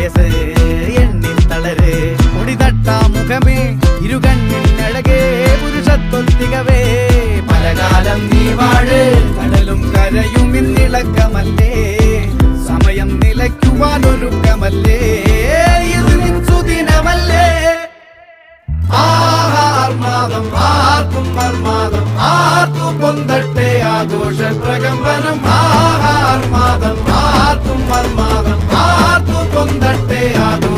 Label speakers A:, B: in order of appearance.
A: വയസ്സ് എണ്ണിൽ തളര് മുടിതട്ടാ മുഖമേ ഇരുകണ്ണിനഴകേ പുരുഷത്വത്തികവേ പലകാലം നീ വാഴ് കടലും കരയും ഇന്നിളക്കമല്ലേ സമയം നിലയ്ക്കുവാനൊരുക്കമല്ലേ ഇത് സുദിനമല്ലേ ആർമാദം ആർക്കും മർമാദം ആർക്കും പൊന്തട്ടെ ആഘോഷ പ്രകമ്പനം ആർമാദം ആർക്കും മർമാദം ആർക്കും പൊന്തട്ടെ ആഘോഷ